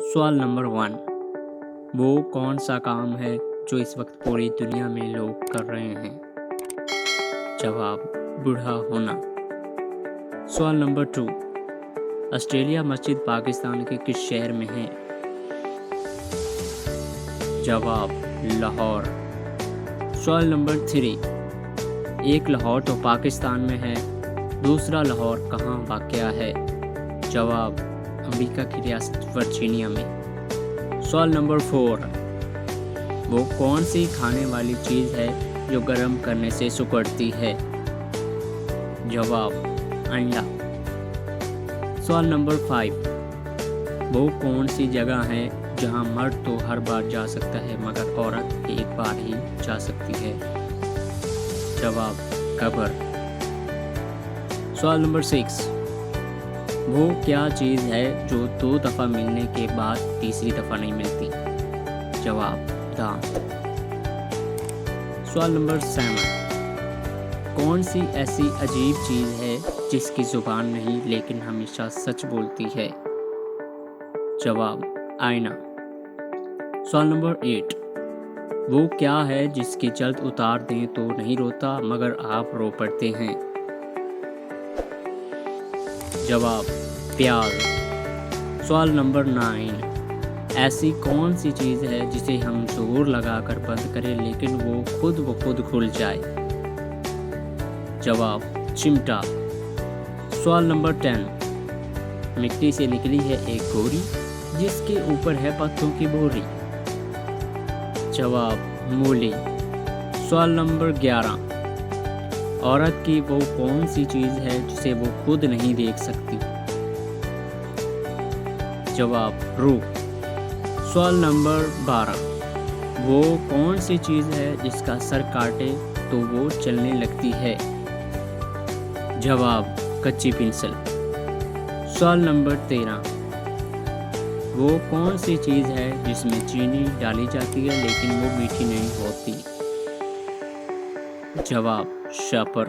सवाल नंबर 1। वो कौन सा काम है जो इस वक्त पूरी दुनिया में लोग कर रहे हैं? जवाब, बूढ़ा होना। सवाल नंबर 2। ऑस्ट्रेलिया मस्जिद पाकिस्तान के किस शहर में है? जवाब, लाहौर। सवाल नंबर 3। एक लाहौर तो पाकिस्तान में है, दूसरा लाहौर कहाँ वाक़या है? जवाब, अमेरिका की रियासत वर्जीनिया में। सवाल नंबर 4। वो कौन सी खाने वाली चीज़ है जो गर्म करने से सिकुड़ती है? जवाब, अंडा। सवाल नंबर 5। वो कौन सी जगह है जहां मर्द तो हर बार जा सकता है मगर औरत एक बार ही जा सकती है? जवाब, कब्र। सवाल नंबर 6। वो क्या चीज़ है जो 2 दफ़ा मिलने के बाद तीसरी दफ़ा नहीं मिलती? जवाब, दांत। सवाल नंबर 7। कौन सी ऐसी अजीब चीज़ है जिसकी ज़ुबान नहीं लेकिन हमेशा सच बोलती है? जवाब, आईना। सवाल नंबर 8। वो क्या है जिसकी जल्द उतार दें तो नहीं रोता मगर आप रो पड़ते हैं? जवाब, प्याज। सवाल नंबर 9। ऐसी कौन सी चीज़ है जिसे हम जोर लगाकर बंद करें लेकिन वो खुद खुल जाए? जवाब, चिमटा। सवाल नंबर 10। मिट्टी से निकली है एक गोरी जिसके ऊपर है पत्तों की बोरी? जवाब, मूली। सवाल नंबर 11। औरत की वो कौन सी चीज़ है जिसे वो खुद नहीं देख सकती? जवाब, रूह। सवाल नंबर 12। वो कौन सी चीज़ है जिसका सर काटे तो वो चलने लगती है? जवाब, कच्ची पेंसिल। सवाल नंबर 13। वो कौन सी चीज़ है जिसमें चीनी डाली जाती है लेकिन वो मीठी नहीं होती? जवाब, शापर।